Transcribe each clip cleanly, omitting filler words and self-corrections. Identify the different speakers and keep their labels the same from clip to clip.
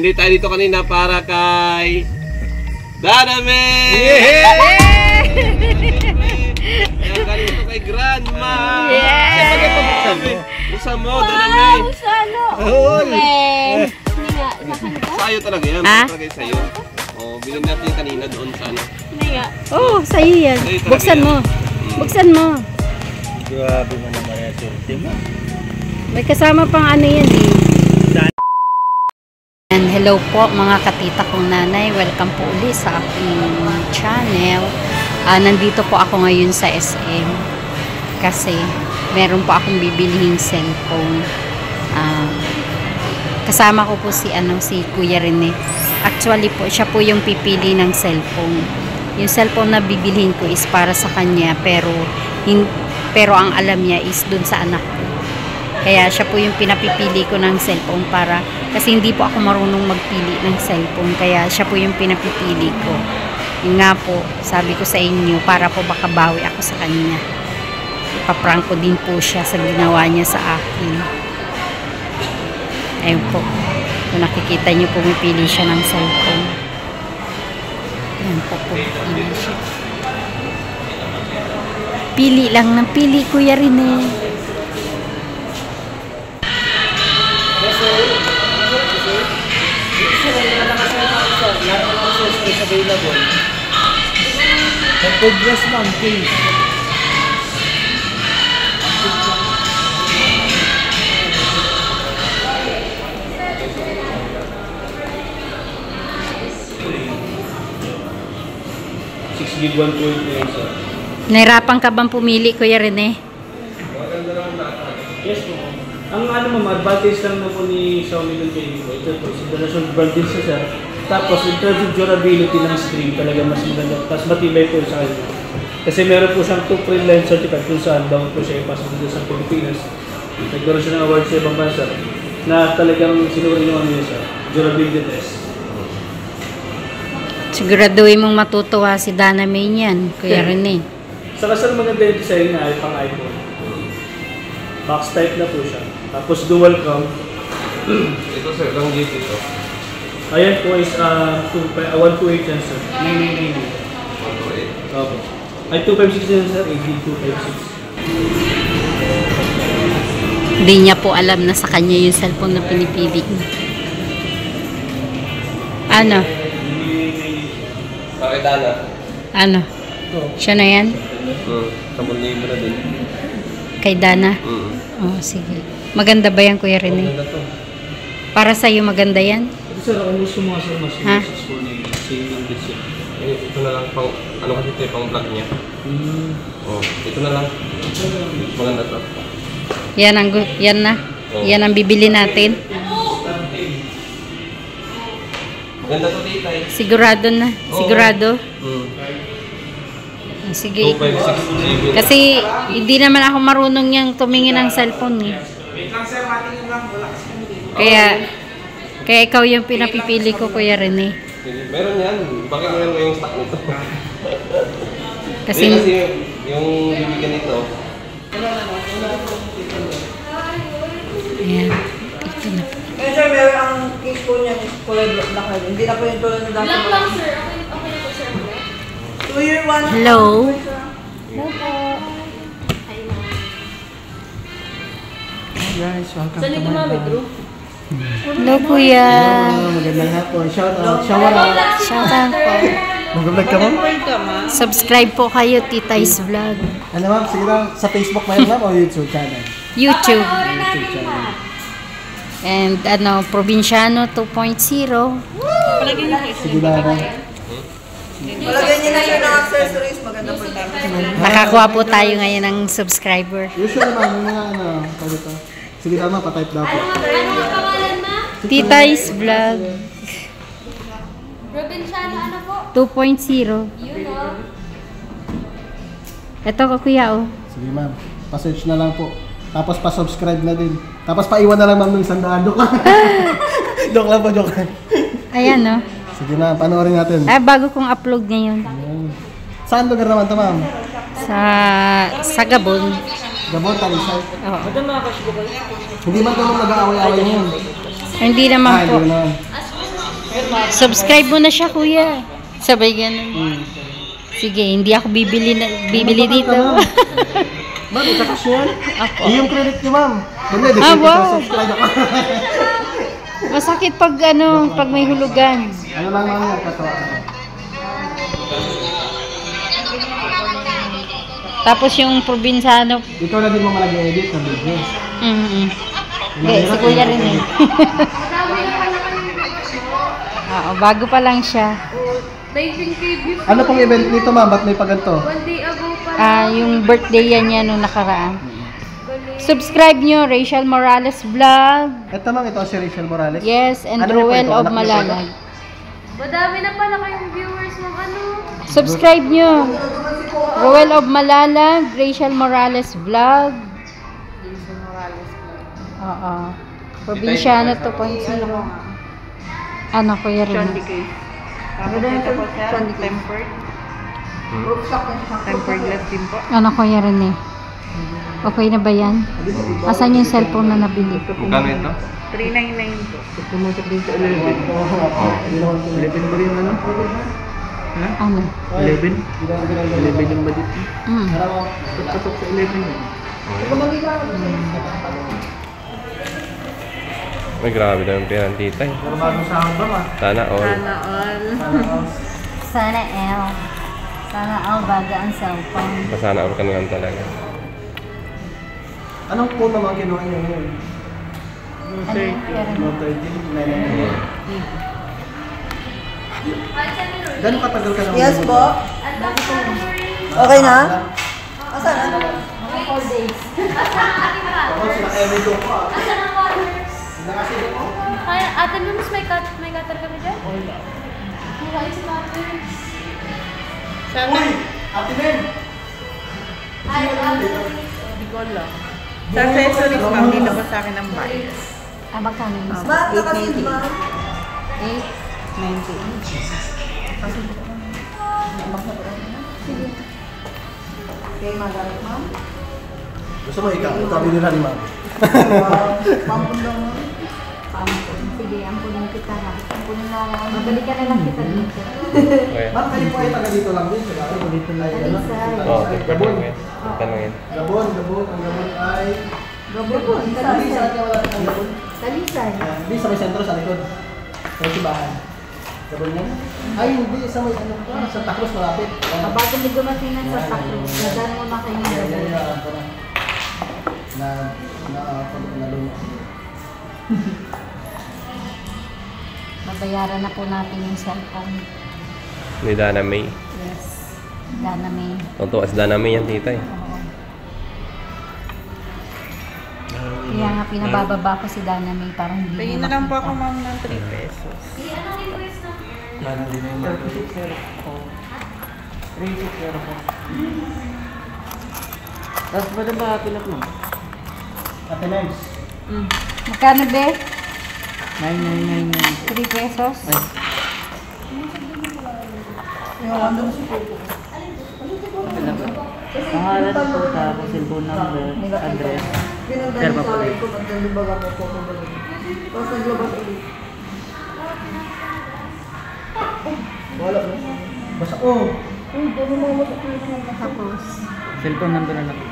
Speaker 1: Hindi tayo dito kanina para kay Daname! Ayan, galing ito kay Grandma! Buksan mo, Daname! Sa'yo talaga yan. Talaga yung sa'yo. Oh, bilhin natin yung kanina doon sa ano.
Speaker 2: Oh, sa'yo yan. Buksan mo. Buksan mo.
Speaker 3: Grabe mo naman yung surti mo.
Speaker 2: May kasama pang ano yan eh. And hello po mga katita kong nanay. Welcome po ulit sa aking channel. Nandito po ako ngayon sa SM. Kasi meron po akong bibilihing cellphone. Kasama ko po si Kuya Rene. Actually po, siya po yung pipili ng cellphone. Yung cellphone na bibilhin ko is para sa kanya, pero ang alam niya is dun sa anak ko. Kaya siya po yung pinapipili ko ng cellphone kasi hindi po ako marunong magpili ng cellphone. Kaya siya po yung pinapipili ko. Yung nga po, sabi ko sa inyo, para po makabawi ako sa kanya. Ipaprank ko din po siya sa ginawa niya sa akin. Ayun po. Kung nakikita niyo, pumipili siya ng cellphone. Ayun po, pumipili siya. Pili lang ng pili, Kuya Rene.
Speaker 3: Available. Progress ma'am, please. Gig 1.8 sir.
Speaker 2: Nahirapan ka bang pumili, Kuya Rene?
Speaker 3: Yes po. Ang advantage lang na po ni Xiaomi doon kayo po. Ito po, international brand din siya sir. Tapos in terms of durability ng screen talaga mas maganda. Tapos matibay po sa kanya. Kasi meron po siyang 2 print line certificate kung saan bound po siya ipasok dito sa Pilipinas. Nagkaroon siya ng award sa ibang bansa na talagang sinuri yung ano yun sir. Durability test.
Speaker 2: Siguraduhin mong matutuwa si Dana May niyan, Kuya Rene.
Speaker 3: Saka sir maganda yung design na ay pang iPhone. Box type na po siya. Tapos dual cam.
Speaker 1: Ito sir, lang gate ito.
Speaker 3: Ayan po is 128 yan sir. 999.
Speaker 1: 128.
Speaker 3: Okay. Ay 256 yan sir, 18256.
Speaker 2: Hindi niya po alam na sa kanya yung cellphone na pinipili niya. Ano?
Speaker 1: Bakit Dana?
Speaker 2: Ano? Siya na yan?
Speaker 1: Sabon libo na din.
Speaker 2: Kay Dana? Oh, sige. Maganda ba yan, Kuya Rene?
Speaker 1: Maganda to.
Speaker 2: Para sa'yo maganda yan?
Speaker 3: Ito sir, ako gusto mo sir mas
Speaker 2: Ha?
Speaker 3: same lang din siya.
Speaker 1: Ito na lang pang, ano kasi ito pang vlog niya. Oh, ito na lang. Maganda to.
Speaker 2: Yan na. Yan ang bibili natin.
Speaker 1: Maganda to tita eh.
Speaker 2: Sigurado na. Sigurado. Sige.
Speaker 1: 256 GB.
Speaker 2: Kasi hindi naman ako marunong niyang tumingin ng cellphone eh. Kaya ikaw yung pinapipili ko, Kuya Rene.
Speaker 1: Meron yan. Bakit meron kayong stock nito?
Speaker 2: Kasi
Speaker 1: yung bibigyan nito.
Speaker 2: ayan. Ito na po.
Speaker 4: Ngayon sir, meron ang case po niya kulay black na kayo. Hindi na po yung tulad ng dati.
Speaker 5: Black lang sir. Okay na po sir.
Speaker 4: 2-year one.
Speaker 2: Hello.
Speaker 5: Hello po.
Speaker 3: Guys, welcome
Speaker 5: Saan
Speaker 3: to
Speaker 5: yung
Speaker 3: my
Speaker 5: gumamit,
Speaker 3: vlog.
Speaker 5: bro?
Speaker 2: Hello, Kuya.
Speaker 3: Magandang hapon. Shout out. Shower out.
Speaker 2: Shout out po.
Speaker 3: Mag-vlog ka ma'am?
Speaker 2: Subscribe po kayo, Titay's Vlog.
Speaker 3: Ano ma'am? Sige lang. Sa Facebook mo yun ma'am o YouTube channel?
Speaker 2: YouTube.
Speaker 3: YouTube channel.
Speaker 2: And Provinciano 2.0.
Speaker 3: Sige lang ma'am.
Speaker 4: Palagyan niyo na sir ng accessories. Maganda po tayo.
Speaker 2: Nakakuha po tayo ngayon ng subscriber.
Speaker 3: Usually ma'am, yung mga ano, dito. Sige lang ma'am, patype daw po.
Speaker 5: Ano ang pangalan ma?
Speaker 2: Titay's Vlog
Speaker 5: Provinciano ano po?
Speaker 2: 2.0.
Speaker 5: Yun o.
Speaker 2: Ito ko, Kuya, oh.
Speaker 3: Sige ma'am, pa-search na lang po. Tapos pa-subscribe na din. Tapos pa-iwan na lang ma'am ng 100. Joke lang. Joke lang po, joke lang.
Speaker 2: Ayan, oh.
Speaker 3: Sige ma'am, panoorin natin.
Speaker 2: Bago kong upload ngayon.
Speaker 3: Saan lugar naman to ma'am?
Speaker 2: Sa Gabon.
Speaker 3: Gabon, Talisay.
Speaker 2: Oo.
Speaker 3: Hindi man ito nung nag-aaway-aaway ngayon.
Speaker 2: Hindi naman po.
Speaker 3: Hindi naman.
Speaker 2: Subscribe mo na siya, kuya. Sabay ganun. Sige, hindi ako bibili dito.
Speaker 6: Ma'am, itakas niyo yan?
Speaker 2: Ako.
Speaker 6: Yung credit niyo, ma'am. Hindi,
Speaker 2: Ah, wow.
Speaker 6: subscribe ako.
Speaker 2: Masakit pag pag may hulugan.
Speaker 6: Ano lang ma'am yan, katawa.
Speaker 2: Tapos yung probinsyano.
Speaker 6: Ikaw na din mo malagi-edit ng video.
Speaker 2: Hindi, si kuya rin eh. Oo, bago pa lang siya.
Speaker 5: Diving cave before.
Speaker 6: Ano pong event nito ma'am? Ba't may paganto?
Speaker 5: 1 day ago pa.
Speaker 2: Yung birthday yan niya nung nakaraan. Subscribe nyo, Rachel Morales Vlog.
Speaker 6: Ito ma'am, ito si Rachel Morales.
Speaker 2: Yes, and
Speaker 6: Ano
Speaker 2: Ruel
Speaker 6: yung
Speaker 2: of
Speaker 6: anak niyo po
Speaker 2: Malalag.
Speaker 5: Madami na pala kayong viewers ng ano.
Speaker 2: Subscribe nyo. Ruel of Malalag, Rachel Morales Vlog. Oo. Probinsyano 2.0. Ano, Kuya Rin?
Speaker 4: Tempered glass din po.
Speaker 2: Ano, Kuya Rin eh? Okay na ba yan? Asan yung cellphone na nabili?
Speaker 1: Magkano ito?
Speaker 4: 399 po.
Speaker 6: Pumasok din sa 11. 11 ba rin ano?
Speaker 2: Ano?
Speaker 6: 11? 11 yung budget. Pasok sa 11 yun.
Speaker 1: Ay, grabe na yung pera ng tita eh.
Speaker 6: Pero bagong sahod ba ma?
Speaker 1: Sana all.
Speaker 2: Sana L. Sana L baga ang cellphone.
Speaker 1: Sana all ka na lang talaga.
Speaker 6: Anong phone naman kinuha niyo ngayon?
Speaker 2: Ano yung Kuya Rin?
Speaker 6: Note 13? 999. Gano'ng katagal ka naman?
Speaker 4: Yes po. Okay na? Asan?
Speaker 2: Mga 4 days.
Speaker 6: Ako sila Evan doon pa.
Speaker 5: Asan ang waters?
Speaker 6: Sila kasi doon po.
Speaker 5: Kaya, ate Lumis, may cutter kami dyan? Wala. Wala yung waters.
Speaker 6: Uy! Ate Ben!
Speaker 5: Ay, ate Lumis.
Speaker 4: Hindi ko lang. Sa accessories, ma'am, dito po sa akin ang bias.
Speaker 2: Magkano yung isa?
Speaker 4: Ma'am, nakasin ma'am.
Speaker 2: 8?
Speaker 4: Okay, magalit ma'am.
Speaker 6: Gusto mo ikaw? Ikaw binila ni ma'am.
Speaker 4: Pampundong mo.
Speaker 2: Sige, ampunin kita ha. Ampunin na lang. Mabalik ka na lang kita dito.
Speaker 1: Okay.
Speaker 6: Ma'am, kayo po ay taga dito lang din. Taga ano? Dito lang.
Speaker 2: Talisay.
Speaker 1: Oo, Gabon. Tanungin.
Speaker 6: Gabon. Ang Gabon ay...
Speaker 2: Gabon.
Speaker 6: Talisay. Ang Gabon.
Speaker 2: Talisay.
Speaker 6: Hindi sa may sentro sa likod. Sa sibahan. Gabon yan? Ay, hindi. Sa may ano pa. Sa Cruz malapit.
Speaker 2: Bago may dumating na sa Cruz, nadaan mo na kayo ng Gabon.
Speaker 6: Nalunok.
Speaker 2: Mabayaran na po natin yung cellphone.
Speaker 1: Ni Dana May.
Speaker 2: Yes. Dana May.
Speaker 1: Totoo as Dana May yan tita eh.
Speaker 2: Oo. Kaya nga pinabababa ko si Dana May para hindi
Speaker 4: Pagin
Speaker 2: niya
Speaker 4: na lang po
Speaker 2: makita.
Speaker 4: ako ma'am ng 3 pesos.
Speaker 5: Anong request na?
Speaker 6: Lalo din yung
Speaker 3: 36 po. 36 po. Tapos ba na ba pinap mo?
Speaker 6: Ate Mems.
Speaker 2: Magkano be?
Speaker 3: 999.
Speaker 2: 3 pesos?
Speaker 3: Pangalan po tapos cellphone number, address. Sir, papalay.
Speaker 4: ko, magdalibaga mo po ko balik. Tapos naglabas ulit.
Speaker 6: Wala ba? Basta, oh.
Speaker 2: Tapos,
Speaker 3: Cellphone number na lang po.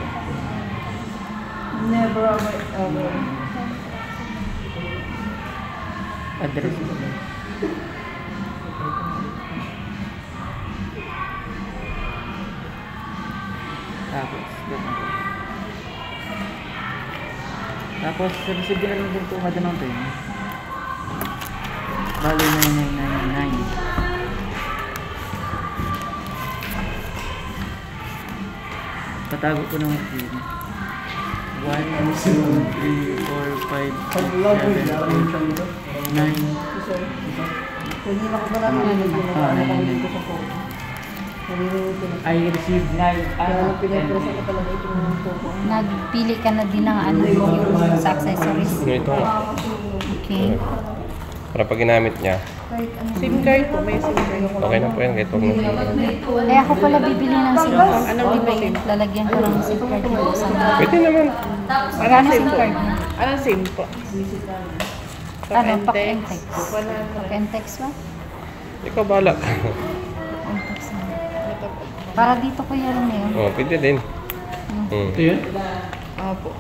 Speaker 4: Never ever.
Speaker 3: Address. Tapos, receive na lang din po kada ng tayo. Bali 9999. Patago ko ng 1, 2, 3, 4, 5, 6, 7, 8, 9.
Speaker 4: Hindi na ko ba namin
Speaker 3: I received 9.
Speaker 4: pinapresa ko talaga ito ng po.
Speaker 2: nagpili ka na din ng ano yung sa accessories.
Speaker 1: Ano ito?
Speaker 2: Okay.
Speaker 1: Para pag ginamit niya,
Speaker 4: SIM card po, may SIM card.
Speaker 1: okay na po yan. Kahit huwag mo.
Speaker 2: Eh ako pala bibili ng SIM card.
Speaker 4: Anong di ba SIM?
Speaker 2: Lalagyan ko ng SIM card yung sa
Speaker 1: Pwede naman.
Speaker 2: Magkano SIM card niya?
Speaker 4: Anong SIM po?
Speaker 2: Ano, pack-and-text. Pack-and-text ba?
Speaker 1: Ikaw bala.
Speaker 2: Pack-and-text na. Para dito ko yan ngayon.
Speaker 1: Oh, pwede din.
Speaker 3: Ito yun?
Speaker 4: Opo.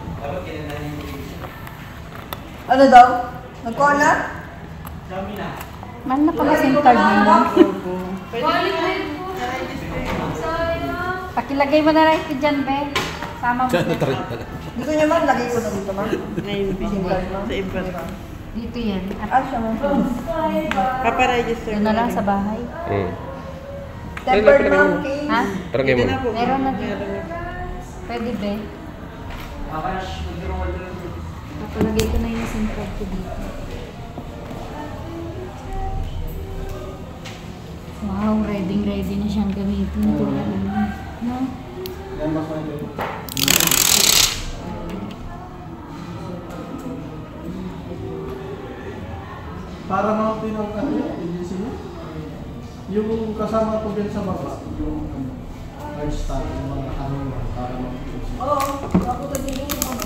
Speaker 4: Ano daw? Nag-call na?
Speaker 2: Man na pala SIM card mo. Pakilagay mo na lang ito dyan, be. Sama mo.
Speaker 4: Gusto niya ma'am, lagay ko na dito ma'am.
Speaker 2: Dito yan.
Speaker 4: Ah, siya ma'am.
Speaker 5: Paparegister
Speaker 2: Doon na lang sa bahay.
Speaker 4: Tempered ma'am, cake.
Speaker 2: Ha?
Speaker 1: Parang mo.
Speaker 2: Meron na dito. Pwede, be. Papalagay ko na yung SIM card ko dito. Wow, ready na siyang gamitin. No?
Speaker 6: Yan mas may para mga pinang agency niyo, yung kasama ko din sa baba, yung hard start, yung mga tanong lang, para mga
Speaker 4: Oo, ako to din yung mga.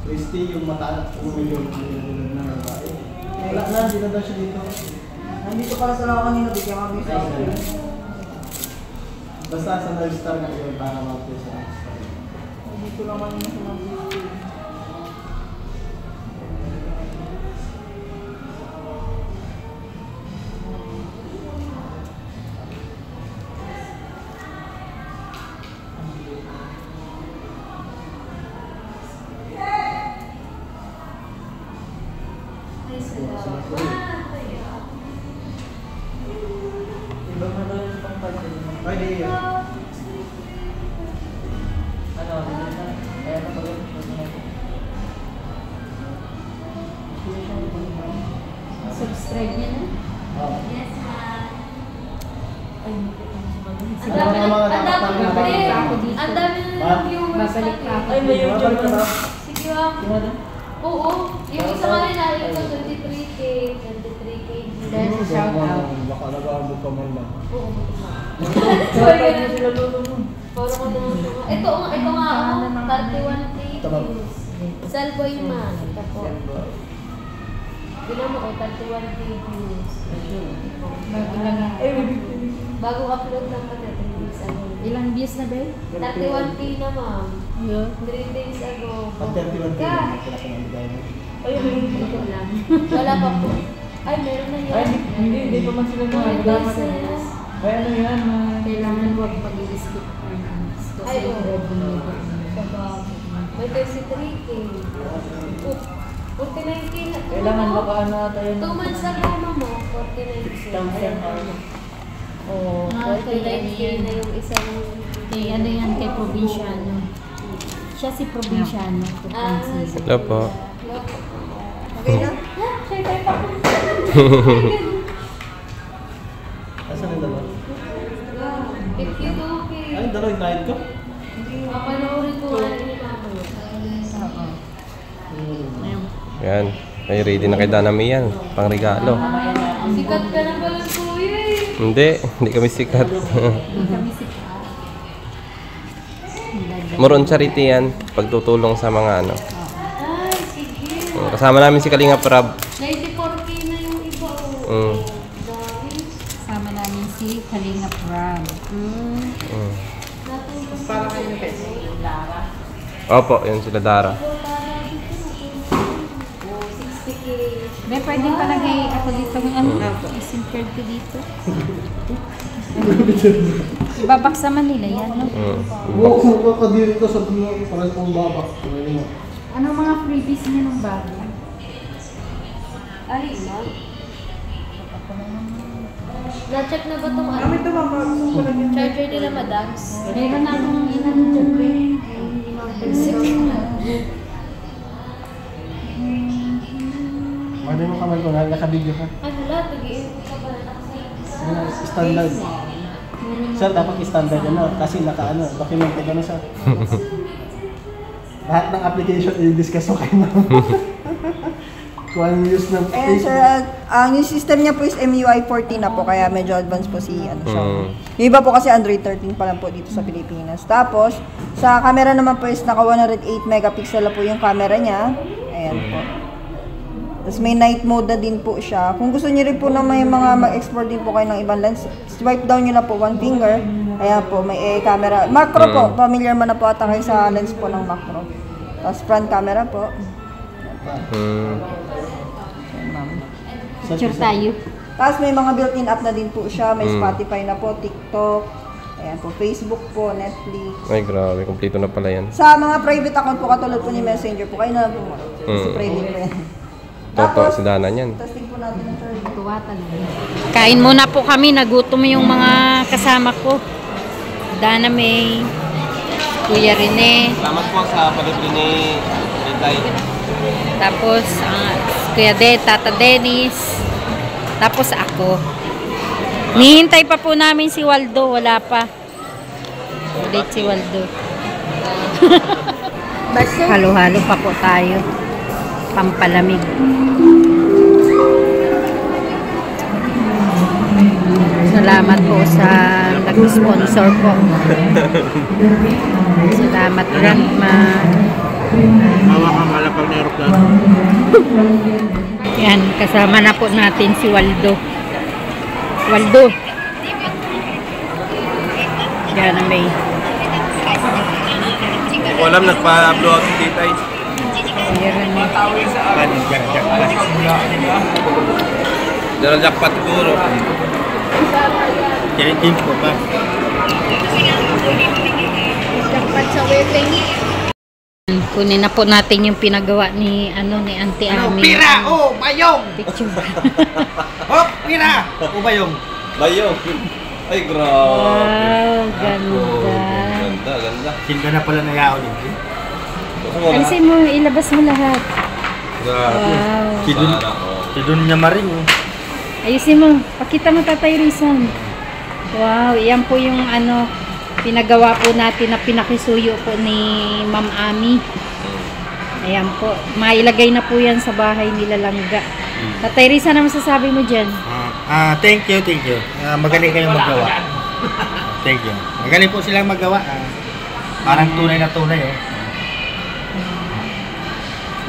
Speaker 6: Christy, yung mataas, yung medyo na babae. Wala na, hindi na daw siya dito.
Speaker 4: Nandito pala sa lawa kanina, bigyan kami sa
Speaker 6: Basta sa hard start na yun, para mga sa hard start.
Speaker 4: Nandito lang kanina sa mga.
Speaker 6: Pwede yun.
Speaker 2: Subscribe niya na?
Speaker 6: Oo.
Speaker 5: Yes, ma'am.
Speaker 6: Ang dami
Speaker 5: Ang dami na viewers
Speaker 2: Babalik
Speaker 5: natin.
Speaker 2: ka ako.
Speaker 4: Ay, may YouTube ka ba?
Speaker 5: Sige, ma'am. Oo. Yung isa kanina, ito 23K, 23K views.
Speaker 2: Dahil sa shout out.
Speaker 6: Baka nag-aabot ka man lang.
Speaker 5: Oo, sorry. Puro ko naman siya. Ito nga ako, 31K views. Cellboy man. Ito po. Bilang mo ko, 31K views. Bago upload lang pa 3 days ago.
Speaker 2: Ilang views na, be?
Speaker 5: 31K na, ma'am. 3 days ago.
Speaker 6: Pag 31 ka,
Speaker 5: Ka.
Speaker 6: pinaka-nagay mo.
Speaker 5: Ito lang. Wala pa po. Ay, meron na yan.
Speaker 3: Hindi pa man sila
Speaker 5: Business.
Speaker 3: Ay, ano yan?
Speaker 2: Kailangan huwag mag-i-skip earnings. Kasi
Speaker 5: Ay, oo.
Speaker 2: revenue ko.
Speaker 5: May 33K. 49K na.
Speaker 3: Kailangan baka ano tayo.
Speaker 5: 2 months ago, mamo. 49K.
Speaker 3: Oo.
Speaker 5: 49K na yung isang...
Speaker 2: Kay ano yan, kay Provinciano. Siya si Provinciano.
Speaker 1: Hello po.
Speaker 4: Okay na?
Speaker 5: Share tayo pa.
Speaker 6: Asan yung dalawa?
Speaker 5: If you do, okay.
Speaker 6: Ay, dalawa yung client ko?
Speaker 5: Papanoorin ko nga ni mama.
Speaker 1: Yan. Ay, ready na kay Danami yan. Pang regalo.
Speaker 5: Sikat ka na pala, kuya eh.
Speaker 1: Hindi kami sikat.
Speaker 2: Kami si
Speaker 1: Moron charity yan. Pagtutulong sa mga ano.
Speaker 5: Ay, sige.
Speaker 1: Kasama namin si Kalinga Prab.
Speaker 5: 94K na yung iba. Oh. Dami.
Speaker 2: Sama namin si Kalinga Prab.
Speaker 5: Para kayo na pwede.
Speaker 1: Opo, yun sila Dara.
Speaker 5: 60K.
Speaker 2: Be, pwede palagay ako dito ng ano, SIM card ko dito. Ibabaksa man nila yan, no?
Speaker 6: Oo, kakadiri ko sa dulo, parang kong babak.
Speaker 2: Anong mga freebies niya ng bago?
Speaker 5: Ay, ma'am. Na-check na ba itong ano? Charger nila, madams?
Speaker 2: Meron akong inano dyan, be.
Speaker 6: Pwede mo kamay ko, nakabidyo ka.
Speaker 5: Ano lahat? Nag-iinit ka ba?
Speaker 6: Standard. Sir, dapat standard ano, kasi naka-ano, documented ano sir. Lahat ng application i-discuss mo kayo na. Kung use ng
Speaker 4: Ayan sir, ang yung system niya po is MUI 14 na po, kaya medyo advanced po si ano siya. Yung iba po kasi Android 13 pa lang po dito sa Pilipinas. Tapos, sa camera naman po is naka 108 megapixel na po yung camera niya. Ayan po. Tapos may night mode na din po siya. Kung gusto niyo rin po na may mga mag-export din po kayo ng ibang lens, swipe down nyo na po one finger. Ayan po, may camera. Macro po, familiar man na po ata kayo sa lens po ng macro. Tapos front camera po.
Speaker 2: Picture tayo.
Speaker 4: Tapos may mga built-in app na din po siya. May Spotify na po, TikTok, ayan po, Facebook po, Netflix.
Speaker 1: Ay, grabe. Kompleto na pala yan.
Speaker 4: Sa mga private account po, katulad po ni Messenger po, kayo na lang po. Kasi private po yan.
Speaker 1: Toto, si Dana niyan.
Speaker 4: Testing po natin ang third.
Speaker 2: Kain muna po kami. Nagutom yung mga kasama ko. Dana May, Kuya Rene,
Speaker 1: Salamat po sa palibre ni Ritay.
Speaker 2: tapos Kuya Tata Dennis, tapos ako. Nihintay pa po namin si Waldo. Wala pa. Late si Waldo. Halo-halo pa po tayo. Pampalamig. Salamat po sa nag-sponsor po. Salamat, Grandma.
Speaker 3: Malapag na aeroplano.
Speaker 2: Yan, kasama na po natin si Waldo. Waldo. Yan na may.
Speaker 1: Hindi ko alam, nagpa-upload si Titay.
Speaker 2: Meron na.
Speaker 1: Dala jackpot siguro.
Speaker 3: Kinitin ko pa.
Speaker 2: Kunin na po natin yung pinagawa ni ni Auntie Ami.
Speaker 3: Pira! Oh! Bayong!
Speaker 2: Picture.
Speaker 3: Oh! Pira! Oh! Bayong!
Speaker 1: Bayong. Ay, grabe.
Speaker 2: Wow, ganda.
Speaker 1: Ganda, ganda.
Speaker 3: Silga na pala na yaon yun.
Speaker 2: Alisin mo, ilabas mo lahat.
Speaker 1: Grabe.
Speaker 2: Wow.
Speaker 3: Si Dun niya maring.
Speaker 2: Ayusin mo. Pakita mo, Tatay Rizan. Wow, yan po yung pinagawa po natin na pinakisuyo po ni Ma'am Ami. Ayan po. Mailagay na po yan sa bahay nila Langga. Tatay Rizan, ano masasabi mo dyan?
Speaker 3: Thank you, thank you. Magaling kayong magawa. Thank you. Magaling po silang magawa. Parang tunay na tunay, oh.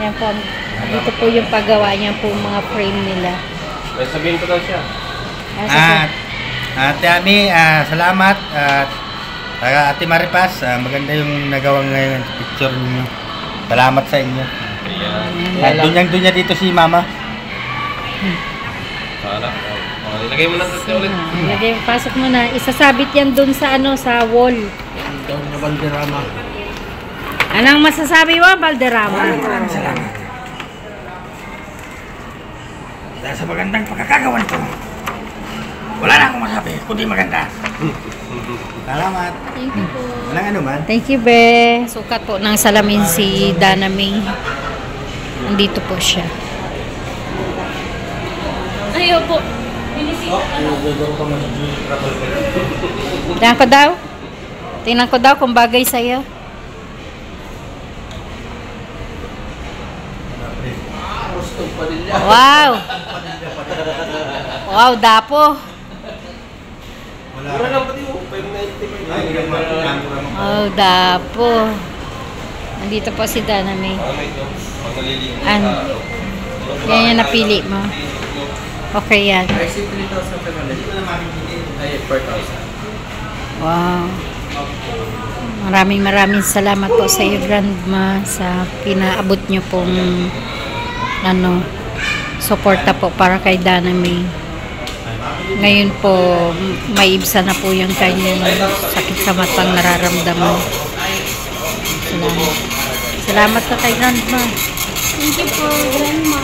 Speaker 2: Ayan po. Dito po yung paggawa niya po mga frame nila.
Speaker 1: May sabihin ko daw siya.
Speaker 3: Ate Ami, salamat. Ate Maripas, maganda yung nagawa ngayon picture niyo. Salamat sa inyo.
Speaker 1: Ayan.
Speaker 3: Dunya dito si Mama.
Speaker 1: Sana. Ilagay mo na sa ulit.
Speaker 2: Ilagay, pasok mo na. Isasabit yan dun sa sa wall.
Speaker 3: Doon na Valderrama.
Speaker 2: Anong masasabi mo, Valderrama?
Speaker 3: Maraming salamat. Dahil sa magandang pagkakagawa nito, wala na akong masabi, kundi maganda. Salamat.
Speaker 5: Thank you po.
Speaker 3: Walang ano man.
Speaker 2: Thank you, Be. Sukat po ng salamin si Dana May. Nandito po siya.
Speaker 5: Ayaw po.
Speaker 2: Tingnan ko daw. Tingnan ko daw kung bagay sa'yo. Wow! Wow, dapo.
Speaker 1: Mura lang pati mo. 595.
Speaker 2: Oh, dapo. Nandito po si Dana May. Ano? Yan yung napili mo. Okay yan. Wow. Maraming salamat po sa iyo, Grandma, sa pinaabot nyo pong suporta po para kay Dana May. Ngayon po, may ibsa na po yung kanyang sakit sa matang nararamdaman. Salamat. Salamat ka kay Grandma.
Speaker 5: Thank you po, Grandma.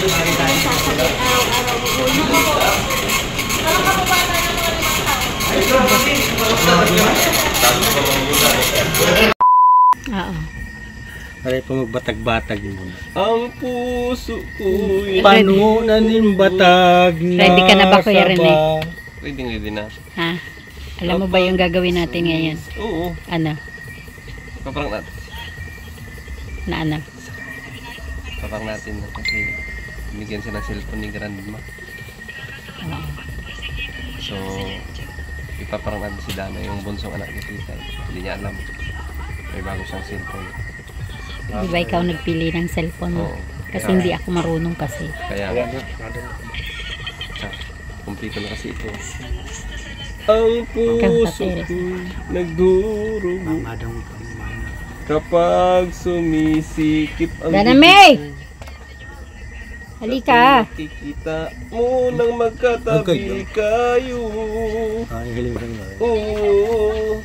Speaker 5: Sasakit araw-araw po.
Speaker 2: Oo.
Speaker 3: Pare po magbatag-batag yun.
Speaker 1: Ang puso ko'y
Speaker 3: Panunanin batag na
Speaker 2: Ready ka na ba, Kuya Rene?
Speaker 1: Ready na.
Speaker 2: Ha? Alam mo ba yung gagawin natin ngayon?
Speaker 1: ipapang natin kasi binigyan siya ng cellphone ni Grandma. So, ipaparang natin si Dana, yung bunsong anak ni Tita. Hindi niya alam. May bago siyang cellphone.
Speaker 2: Di ba ikaw nagpili ng cellphone mo?
Speaker 1: Oo.
Speaker 2: Kasi hindi ako marunong kasi.
Speaker 1: Kaya, kumpleto na kasi ito. Ang puso ko nagdurugo kapag sumisikip ang
Speaker 2: Dana May! Halika!
Speaker 1: Kikita mo nang magkatabi kayo. Oo.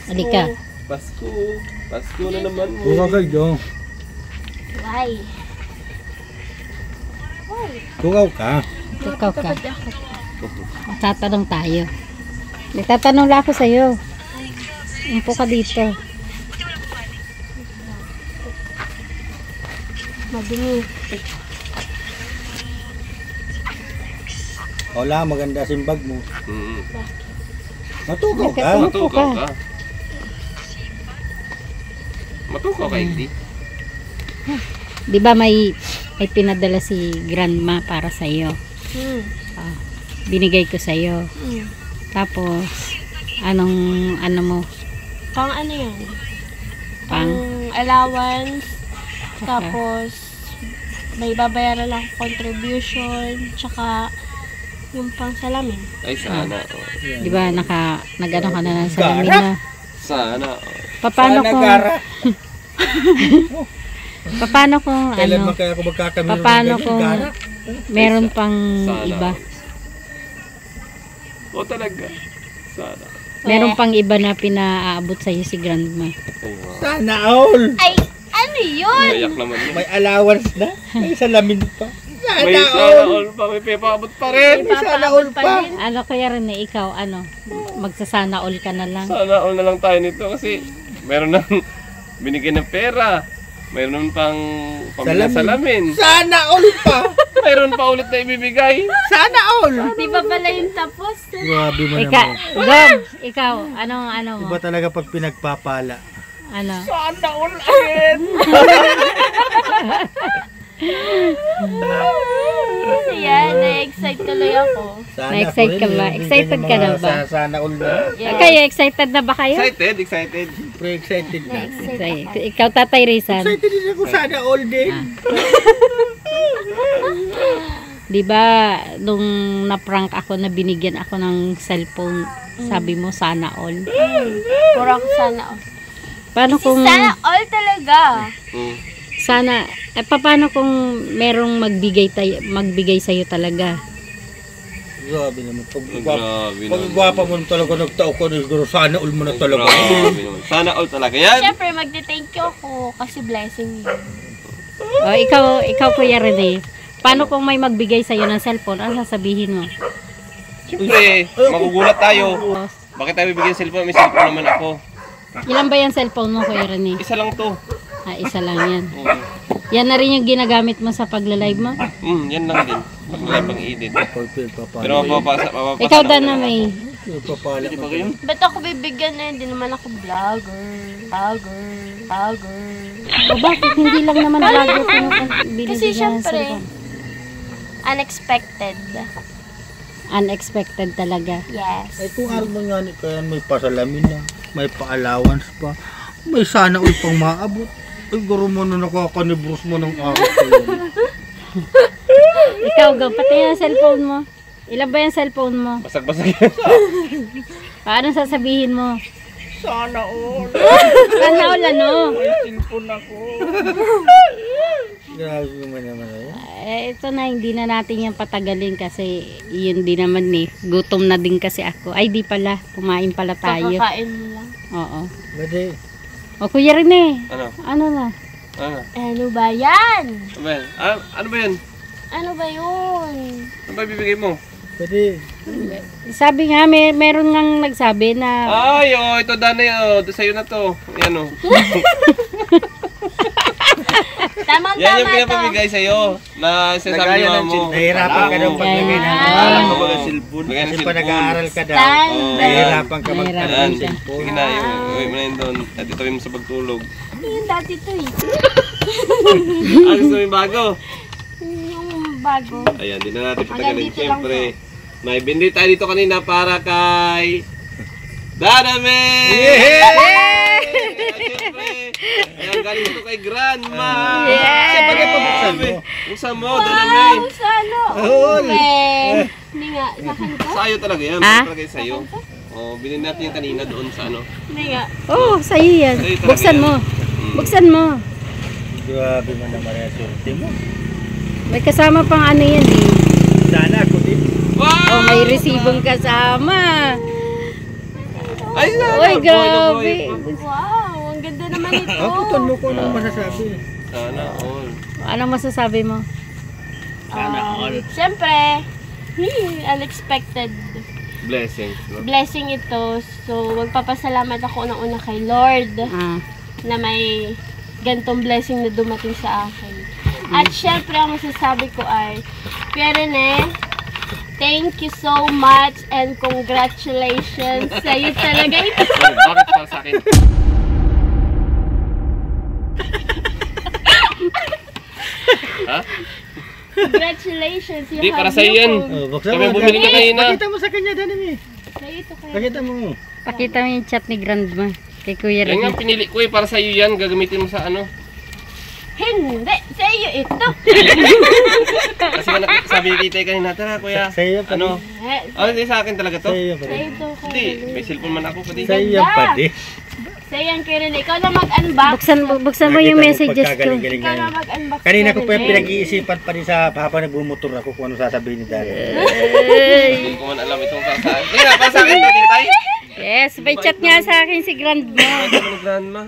Speaker 2: Halika.
Speaker 1: Pasko na naman mo.
Speaker 5: Why?
Speaker 6: Tugaw ka.
Speaker 2: Ikaw ka. Tatanong tayo. Nagtatanong lang ako sa'yo. Umpo ka dito.
Speaker 5: Madumi.
Speaker 6: Wala, maganda simbag mo. Matugaw ka.
Speaker 2: Umupo ka.
Speaker 1: Matukaw ka, hindi?
Speaker 2: Di ba may pinadala si Grandma para sa'yo? Binigay ko sa'yo. Tapos, ano mo?
Speaker 5: Pang ano yan?
Speaker 2: Pang
Speaker 5: Allowance. Tapos, may babayaran lang contribution. Tsaka, yung pang salamin.
Speaker 1: Ay, sana.
Speaker 2: di ba nag-ano ka na ng salamin na?
Speaker 1: Sana.
Speaker 2: Paano kung paano kung ano?
Speaker 6: Kaya ako magkakamero
Speaker 2: Paano kung meron pang
Speaker 1: Sana.
Speaker 2: iba?
Speaker 1: O talaga. Sana.
Speaker 2: Meron pang iba na pinaaabot sa iyo si Grandma.
Speaker 1: Ay, wow.
Speaker 6: Sana all.
Speaker 5: Ay, ano yun?
Speaker 1: Mayak naman yun.
Speaker 6: May allowance na. May salamin pa.
Speaker 1: May sana all pa. May pepaabot pa rin.
Speaker 6: May sana all pa.
Speaker 2: Ano kaya rin ikaw, magsasana all ka na lang.
Speaker 1: Sana all na lang tayo nito kasi meron nang binigyan ng pera. Mayroon pang pamilya salamin.
Speaker 6: Sana all pa.
Speaker 1: Mayroon pa ulit na ibibigay.
Speaker 6: Sana all.
Speaker 5: Di ba pala yung tapos?
Speaker 6: Grabe mo
Speaker 2: Ikaw, ano mo?
Speaker 6: Iba talaga pag pinagpapala.
Speaker 2: Ano?
Speaker 1: Sana all again.
Speaker 5: Yan, na-excite tuloy ako.
Speaker 2: Na-excite ka ba? Excited ka na ba?
Speaker 6: Sana all na.
Speaker 2: Kayo, excited na ba kayo?
Speaker 1: Excited.
Speaker 6: Pre-excited na.
Speaker 2: Ikaw, Tatay Rizal.
Speaker 6: Excited din ako sana all din.
Speaker 2: Di ba, nung na-prank ako na binigyan ako ng cellphone, sabi mo sana all.
Speaker 5: Pura ko sana all.
Speaker 2: Paano kung
Speaker 5: Sana all talaga.
Speaker 2: sana paano kung merong magbigay sa iyo talaga?
Speaker 6: Grabe naman.
Speaker 1: Grabe
Speaker 6: Pag gwapa mo na talaga nagtao ko, siguro sana all mo na talaga.
Speaker 1: Grabe naman. Sana all talaga yan.
Speaker 5: Siyempre, magte-thank you ako kasi blessing yun.
Speaker 2: O ikaw Kuya Rene, paano kung may magbigay sa iyo ng cellphone? Ano sasabihin mo?
Speaker 1: Siyempre, magugulat tayo. Bakit tayo bibigyan ng cellphone? May cellphone naman ako.
Speaker 2: Ilan ba yung cellphone mo, Kuya Rene?
Speaker 1: Isa lang to.
Speaker 2: Isa lang yan. Yan na rin yung ginagamit mo sa pagla-live mo?
Speaker 1: Yan lang din. Pag edit. Pero mapapasa.
Speaker 2: Ikaw Dana May.
Speaker 6: Papala.
Speaker 1: Di ba kayo?
Speaker 5: Ba't ako bibigyan na hindi naman ako vlogger.
Speaker 2: O bakit hindi lang naman vlogger kung binibigyan
Speaker 5: Kasi
Speaker 2: ng
Speaker 5: syempre,
Speaker 2: cellphone?
Speaker 5: unexpected.
Speaker 2: Unexpected talaga.
Speaker 5: Yes.
Speaker 6: Ay kung araw mo nga kaya may pasalamin na, may pa-allowance pa, may sana all pang maabot. Ay guro mo na nakakanibros mo ng araw ko yan.
Speaker 2: Ikaw, pati yung cellphone mo. Ilan ba yung cellphone mo?
Speaker 1: Basag-basag yan.
Speaker 2: Paano sasabihin mo?
Speaker 6: Sana all.
Speaker 2: Sana all ano?
Speaker 6: Cellphone ako. Grabe naman yan.
Speaker 2: Ito na, hindi na natin yan patagalin kasi yun din naman gutom na din kasi ako. Ay di pala, kumain pala tayo.
Speaker 5: Kakakain mo lang.
Speaker 2: Oo.
Speaker 6: Bade.
Speaker 2: O Kuya Rene,
Speaker 1: Ano?
Speaker 2: ano na?
Speaker 5: Ano ba yan?
Speaker 1: Ano ba yan?
Speaker 5: Ano ba yun?
Speaker 1: Ano ba bibigay mo?
Speaker 6: Bade.
Speaker 2: Sabi nga, meron ngang nagsabi na
Speaker 1: Ay, ito Dana, sa'yo na to. Yan o.
Speaker 5: Tamang
Speaker 1: Yan yung
Speaker 5: tama to.
Speaker 1: pinapabigay sa'yo na sinasabi ni mama mo.
Speaker 6: Nahihirapan ka daw paglagay ng
Speaker 1: Alam ko
Speaker 6: mga
Speaker 1: ba
Speaker 6: cellphone.
Speaker 1: Bigyan ng
Speaker 6: Kasi pa
Speaker 1: cellphone.
Speaker 6: nag-aaral ka daw.
Speaker 5: Stand.
Speaker 6: Nahihirapan ka magkaroon
Speaker 1: Yan.
Speaker 6: ng cellphone.
Speaker 1: Sige na, iuwi mo na yun doon. At itawin mo sa pagtulog.
Speaker 5: Yung dati to eh.
Speaker 1: Gusto mo yung bago?
Speaker 5: Yung bago.
Speaker 1: Ayan, di na natin
Speaker 5: Hanggang
Speaker 1: patagalin.
Speaker 5: dito lang
Speaker 1: Siyempre, may bindi tayo dito kanina para kay Daname! Siyempre, ayan, galing ito kay Grandma! Siyempre, pabuksan mo. Buksan mo, Daname!
Speaker 5: Wow, sa ano? Hindi nga, sa akin to?
Speaker 1: Sa'yo talaga yan,
Speaker 2: Ah?
Speaker 1: talaga yung sa'yo. Oh, bilhin natin yung kanina doon sa ano.
Speaker 5: Hindi nga.
Speaker 2: Oh, sa'yo yan.
Speaker 1: Sa'yo talaga
Speaker 2: Buksan
Speaker 1: yan.
Speaker 2: mo.
Speaker 1: Mm.
Speaker 2: Buksan mo.
Speaker 6: Grabe mo naman yung swerte mo.
Speaker 2: May kasama pang ano yan eh.
Speaker 6: Sana ako din.
Speaker 1: Wow!
Speaker 2: Oh, may resibong kasama.
Speaker 1: Ay, sana!
Speaker 2: Uy, grabe.
Speaker 5: Wow, ang ganda naman ito.
Speaker 6: Abutan mo ko nang masasabi.
Speaker 1: Sana all.
Speaker 2: Anong masasabi mo?
Speaker 5: Siyempre, unexpected
Speaker 1: Blessings, no?
Speaker 5: blessing ito. So, magpapasalamat ako unang-una kay Lord
Speaker 2: Ah.
Speaker 5: na may gantong blessing na dumating sa akin. At syempre, ang masasabi ko ay, Kuya Rene, thank you so much and congratulations sa'yo talaga ito.
Speaker 1: Oh, bakit para sa akin? Ha?
Speaker 5: Congratulations, you
Speaker 1: Hindi,
Speaker 5: have
Speaker 1: para sa'yo yan.
Speaker 5: new phone.
Speaker 1: Kami bumili na kanina.
Speaker 6: Pakita mo sa kanya, Danami.
Speaker 5: Sa'yo ito kaya.
Speaker 6: Pakita mo.
Speaker 2: Pakita mo yung chat ni Grandma. Kay Kuya
Speaker 1: Yan nga
Speaker 2: Rene.
Speaker 1: pinili ko para sa iyo yan. Gagamitin mo sa ano.
Speaker 5: Hindi, sa'yo ito.
Speaker 1: Kasi nga sabi ni Titay kanina, tara kuya.
Speaker 6: Sa iyo pa
Speaker 1: Ano? Hindi sa akin talaga to.
Speaker 6: Sa iyo pa
Speaker 5: Sa'yo
Speaker 6: din.
Speaker 5: ito, Kuya
Speaker 1: Hindi,
Speaker 5: Rene.
Speaker 1: may cellphone man ako pati.
Speaker 6: Sa iyo pa din.
Speaker 5: Sa'yo yan, Kuya Rene. Ikaw na mag-unbox.
Speaker 2: Buksan mo yung messages ko.
Speaker 5: Ikaw na mag-unbox.
Speaker 6: Kanina
Speaker 5: Kuya
Speaker 6: ko pa
Speaker 5: Rene.
Speaker 6: pinag-iisipan pa rin sa habang nagbumotor ako kung ano sasabihin ni Daddy.
Speaker 1: Hindi ko man alam itong para sa akin. Hindi nga, para sa akin to, Titay.
Speaker 2: Yes, may chat nga sa akin si Grandma.
Speaker 1: Ano ni Grandma?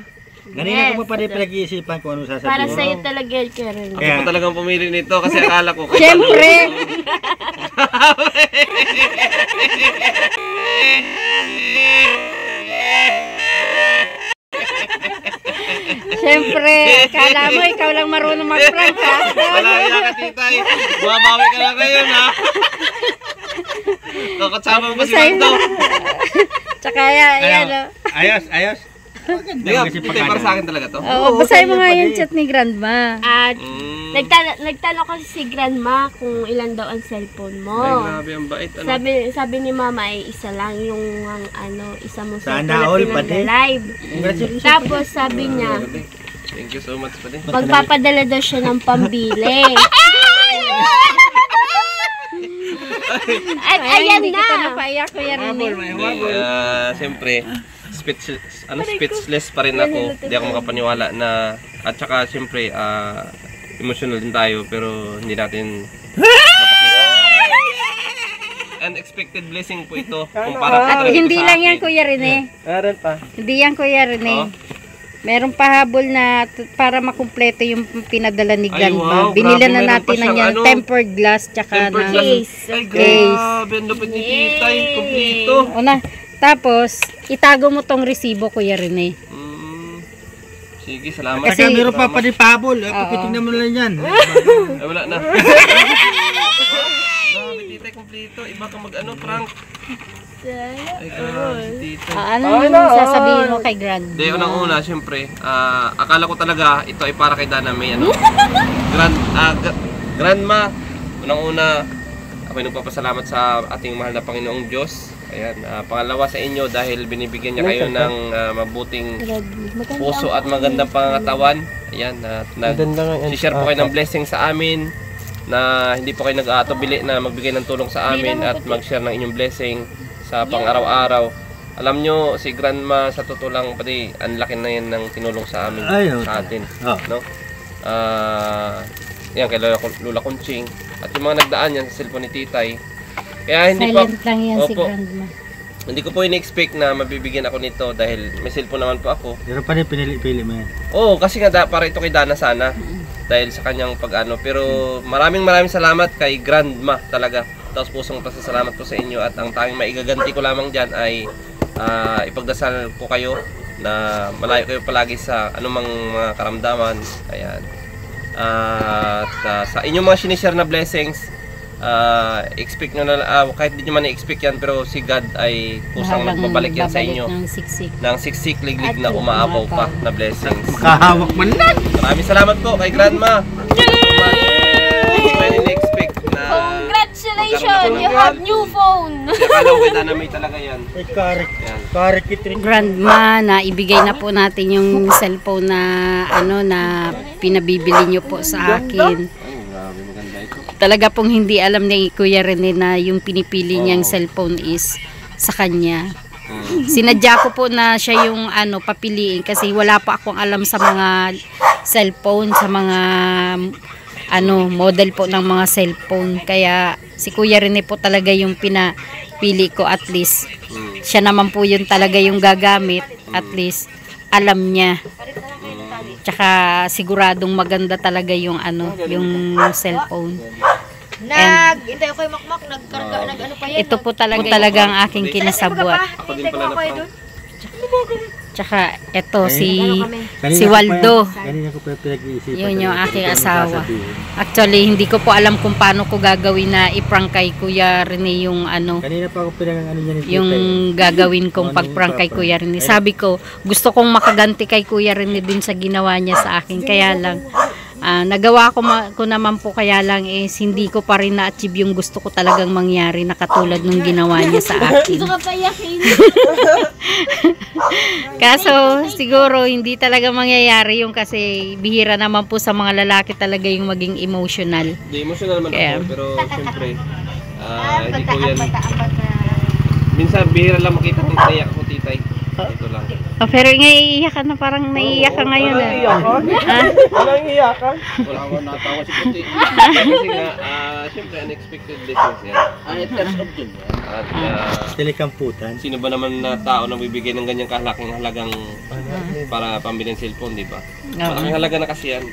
Speaker 6: Kanina ko pa rin pinag-iisipan kung ano sasabihin.
Speaker 5: Para sa'yo talaga yan, Kuya Rene.
Speaker 1: Ako pa talagang pumili nito kasi akala ko.
Speaker 2: Siyempre. Siyempre, kala mo ikaw lang marunong mag-prank ha?
Speaker 1: Malaya ka, Titay. Bumabawi ka lang ngayon, ha? Kakatsama mo si Mando.
Speaker 2: Tsaka yan o.
Speaker 6: Ayos, ayos.
Speaker 1: Hindi nga, Titay, para sa akin talaga to.
Speaker 2: Oo, basahin mo nga yung chat ni Grandma.
Speaker 5: At
Speaker 1: Mm.
Speaker 5: nagtanong kasi si Grandma kung ilan daw ang cellphone
Speaker 1: Ay,
Speaker 5: mo.
Speaker 1: grabe ang bait. Ano?
Speaker 5: Sabi ni Mama ay isa lang yung isa mong
Speaker 6: Sana
Speaker 5: cellphone
Speaker 6: all,
Speaker 5: na
Speaker 6: pati.
Speaker 5: pinag-live.
Speaker 6: Congratulations.
Speaker 5: Tapos sabi niya,
Speaker 1: Thank you so much, pati.
Speaker 5: magpapadala daw siya ng pambili. At ayan
Speaker 2: Hindi
Speaker 5: na.
Speaker 2: kita napaiyak, Kuya Rene.
Speaker 1: Siyempre, speechless pa rin ako. Hindi ako makapaniwala na, at saka siyempre, emotional din tayo, pero hindi natin mapakita na unexpected blessing po ito. Kung para po talaga ito
Speaker 2: Hindi
Speaker 1: sa
Speaker 2: lang
Speaker 1: akin.
Speaker 2: yan, Kuya Rene.
Speaker 6: Meron pa.
Speaker 2: Hindi yan, Kuya Rene.
Speaker 1: Oh.
Speaker 2: Meron pahabol na para makumpleto yung pinadala ni
Speaker 1: Ay,
Speaker 2: Grandma.
Speaker 1: wow,
Speaker 2: Binila
Speaker 1: grabe,
Speaker 2: na
Speaker 1: meron
Speaker 2: natin
Speaker 1: pa
Speaker 2: ng
Speaker 1: siyang
Speaker 2: yan,
Speaker 1: ano,
Speaker 2: tempered glass, tsaka
Speaker 1: Tempered
Speaker 2: ng
Speaker 1: glass.
Speaker 5: Case.
Speaker 1: Ay,
Speaker 2: Case.
Speaker 1: grabe. Ang lupit ni Titay. Kompleto.
Speaker 2: Una, tapos, itago mo tong resibo, Kuya Rene.
Speaker 1: Sige, salamat.
Speaker 2: Kasi-
Speaker 6: Kasi meron pa pa din pahabol.
Speaker 2: Oo.
Speaker 6: Titignan mo na lang yan.
Speaker 1: Ay, wala na. Grabe, Titay, kompleto. Iba ka mag-ano, prank. Ay, grabe, Titay.
Speaker 2: Ano sasabihin mo kay Grandma?
Speaker 1: Hindi, unang-una, siyempre, akala ko talaga ito ay para kay Dana May, ano? Grandma, unang-una, ako'y nagpapasalamat sa ating mahal na Panginoong Diyos. Ayan, pangalawa sa inyo dahil binibigyan niya kayo ng mabuting puso at magandang pangangatawan. Ayan, share po kayo ng blessing sa amin na hindi po kayo nag-aatubili na magbigay ng tulong sa amin at mag-share ng inyong blessing sa pang-araw-araw. Alam nyo, si Grandma sa totoo lang pati ang laki na yan ng tinulong sa amin,
Speaker 6: Ay,
Speaker 1: sa atin,
Speaker 6: Oh.
Speaker 1: no? Yan kay Lola Kunching at yung mga nagdaan yan sa cellphone ni Titay. Kaya hindi
Speaker 2: Silent lang yan si
Speaker 1: Opo.
Speaker 2: Grandma.
Speaker 1: Hindi ko po in-expect na mabibigyan ako nito dahil may cellphone naman po ako.
Speaker 6: Meron pa rin pinili-pili mo yan.
Speaker 1: Oo, kasi nga para ito kay Dana sana dahil sa kanyang pag-ano. Pero maraming salamat kay Grandma talaga. Tapos pusong pasasalamat po sa inyo at ang tanging maigaganti ko lamang dyan ay ipagdasal ko kayo na malayo kayo palagi sa anumang mga karamdaman. Ayan. At sa inyong mga sinishare na blessings, expect nyo na, kahit di nyo man i-expect yan, pero si God ay kusang magbabalik yan sa inyo ng siksik liglig na umaapaw pa na blessings.
Speaker 6: Kahawak man lang.
Speaker 1: Maraming salamat po kay Grandma. Hindi ko in-expect na
Speaker 5: Congratulations! You have new phone!
Speaker 1: akala ko na may talaga yan.
Speaker 6: Ay, karik itrin.
Speaker 2: Grandma, na ibigay na po natin yung cellphone na na pinabibili nyo po sa akin.
Speaker 1: Ay, grabe, maganda ito.
Speaker 2: Talaga pong hindi alam ni Kuya Rene na yung pinipili niyang cellphone is sa kanya. Sinadya ko po na siya yung papiliin kasi wala pa akong alam sa mga cellphone, sa mga model po ng mga cellphone. Kaya si Kuya Rene po talaga yung pinapili ko, at least siya naman po yun talaga yung gagamit, at least alam niya. Tsaka siguradong maganda talaga yung yung cellphone.
Speaker 7: Nag-intay ako yung makmak, nag-ano pa yan.
Speaker 2: Ito po talaga ang aking kinasabwat.
Speaker 1: Ako din pala na
Speaker 2: Tsaka ito si Waldo.
Speaker 6: Kanina ko pa pinag-iisipan.
Speaker 2: Yun yung aking asawa. Actually, hindi ko po alam kung paano ko gagawin na i-prank kay Kuya Rene yung
Speaker 6: Kanina pa ako pinag-ano niya ni
Speaker 2: yung gagawin kong pag-prank kay Kuya Rene. Sabi ko, gusto kong makaganti kay Kuya Rene din sa ginawa niya sa akin. Kaya lang, nagawa ko naman po, kaya lang hindi ko pa rin na-achieve yung gusto ko talagang mangyari na katulad nung ginawa niya sa akin.
Speaker 5: Gusto ka pa yakin.
Speaker 2: Kaso siguro hindi talaga mangyayari yung kasi bihira naman po sa mga lalaki talaga yung maging emotional.
Speaker 1: Di emotional naman
Speaker 2: Kaya,
Speaker 1: ako, pero syempre, hindi ko yan. Minsan bihira lang makita ng naiyak ko, titay. Ito lang.
Speaker 2: pero naiiyak ka na, parang naiiyak ka ngayon.
Speaker 1: Walang iyakan? Wala akong natawa si Puti. Kasi nga, syempre unexpected blessings yan. At
Speaker 6: Telekamputan.
Speaker 1: sino ba naman na tao na bibigay ng ganyang kahalaking halagang para pambili ng cellphone, di ba? Malaking halaga na kasi yan.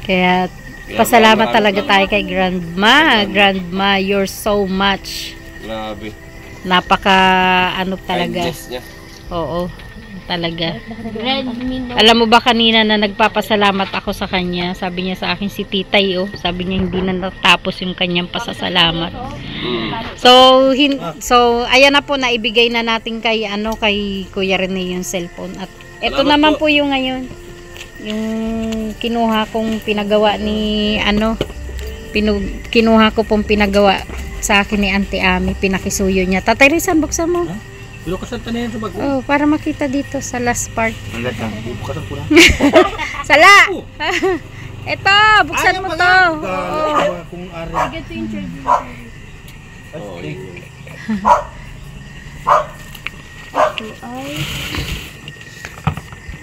Speaker 2: Kaya pasalamat talaga tayo kay Grandma. Grandma, you're so much.
Speaker 1: Grabe.
Speaker 2: Napaka talaga.
Speaker 1: Kindness niya.
Speaker 2: Oo, talaga.
Speaker 5: Redmi Note.
Speaker 2: Alam mo ba kanina na nagpapasalamat ako sa kanya? Sabi niya sa akin, si Titay, sabi niya hindi na natapos yung kanyang pasasalamat. So ayan na po, naibigay na natin kay kay Kuya Rene yung cellphone. At ito
Speaker 1: Salamat
Speaker 2: naman
Speaker 1: po.
Speaker 2: po yung ngayon. Yung kinuha kong pinagawa ni kinuha ko pong pinagawa sa akin ni Auntie Ami, pinakisuyo niya. Tatay Rizan, buksan mo.
Speaker 6: Bilo ka santa na yan sa bago.
Speaker 2: Oh, para makita dito sa last part.
Speaker 6: Ang lata. Bukasan ko na.
Speaker 2: Sala! Ito, buksan mo to.
Speaker 6: Kung ari.
Speaker 5: Get to introduce.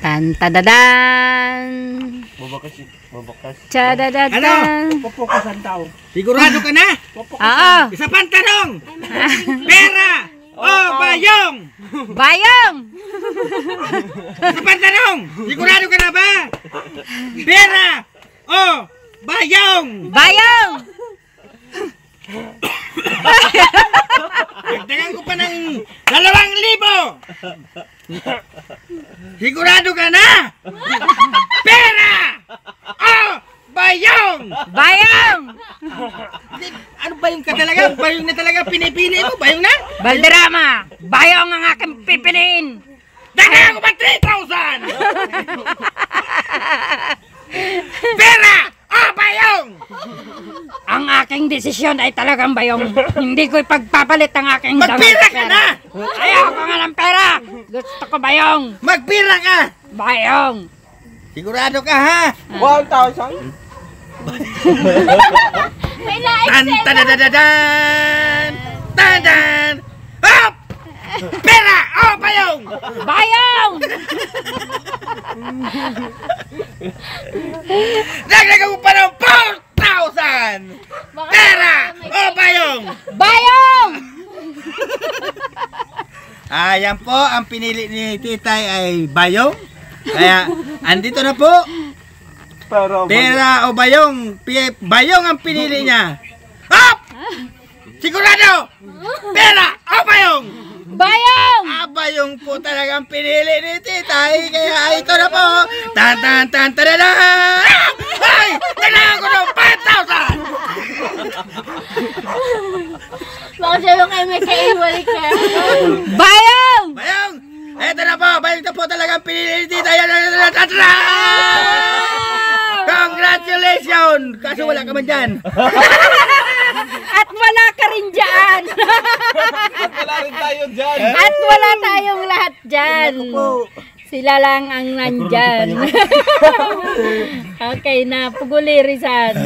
Speaker 2: Tan tadadan.
Speaker 6: Mabakas.
Speaker 2: Chadadadan.
Speaker 6: Pupukasan tao. Sigurado ka na?
Speaker 2: Oo.
Speaker 6: Isa pang tanong. Pera o bayong?
Speaker 2: Bayong.
Speaker 6: Isa pang tanong. Sigurado ka na ba? Pera o bayong?
Speaker 2: Bayong.
Speaker 6: Dagdagan ko pa ng 2,000. Sigurado ka na? Pera o bayong?
Speaker 2: Bayong.
Speaker 6: Ano bayong ka talaga? Bayong na talaga pinipili mo? Bayong na?
Speaker 2: Balderrama, bayong ang aking pipiliin.
Speaker 6: Dagdagan ko pa 3,000. Pera o bayong?
Speaker 2: Ang aking desisyon ay talagang bayong. Hindi ko ipagpapalit ang aking
Speaker 6: Magpira ka na!
Speaker 2: Ayaw ko nga ng pera. Gusto ko bayong.
Speaker 6: Magpira ka!
Speaker 2: Bayong.
Speaker 6: Sigurado ka ha?
Speaker 1: 1,000?
Speaker 5: May
Speaker 6: Tan tadadadadan! Tadan! Hop! Pera o bayong?
Speaker 2: Bayong.
Speaker 6: Dagdagan mo pa ng 4,000! Pera o bayong?
Speaker 2: Bayong.
Speaker 6: Ayan po, ang pinili ni Titay ay bayong. Kaya, andito na po. Pera o bayong? Bayong ang pinili niya. Hop! Sigurado! Pera o bayong?
Speaker 2: Bayong.
Speaker 6: Bayong po talagang pinili ni Titay. Kaya ito na po. Tan tan tan tadada! Ay! Kailangan ko ng 5,000!
Speaker 2: Babalik ka. Bayang!
Speaker 8: Bayang! Eto na po, bayang na po talagang pinili dito. Ayan na. Congratulations! Kaso wala ka man dyan.
Speaker 2: At wala ka rin dyan.
Speaker 1: At wala rin tayo dyan.
Speaker 2: At wala tayong lahat dyan. Sila lang ang nandyan. Okay na, puguli Rizan.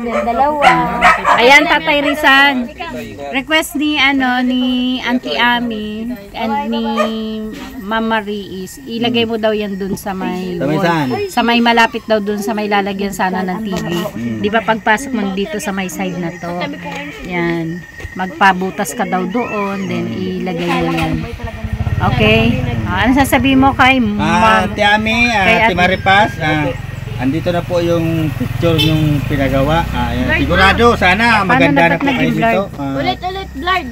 Speaker 7: Dalawa.
Speaker 2: Ayan, Tatay Rizan. Request ni Auntie Ami and ni Mama Riis. Ilagay mo daw yan dun sa may wall. Sa may malapit daw dun sa may lalagyan sana ng TV. Di ba pagpasok mo dito sa may side na to? Yan. Magpabutas ka daw doon, then ilagay mo yan. Okay? Ano sasabihin mo kay
Speaker 8: Ate Ami, Ate Maripas, andito na po yung picture yung pinagawa. Ayan. Sigurado, sana maganda na po kayo dito.
Speaker 5: Ulit, blurred.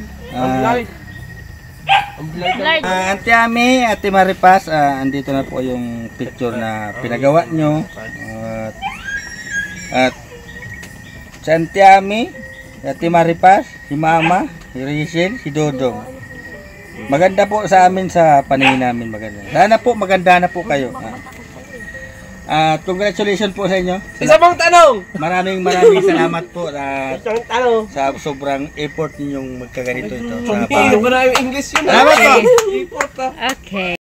Speaker 8: Ate Ami, Ate Maripas, andito na po yung picture na pinagawa nyo. At si Ate Ami, Ate Maripas, si Mama, si Rachel, si Dodong. Maganda po sa amin sa paningin namin, maganda. Sana po maganda na po kayo. Congratulations po sa inyo.
Speaker 1: Isa pang tanong.
Speaker 8: Maraming salamat po sa sobrang effort ninyong magkaganito ito.
Speaker 1: Hindi ko na yung English yun.
Speaker 8: Salamat po.
Speaker 1: Effort.
Speaker 2: Okay.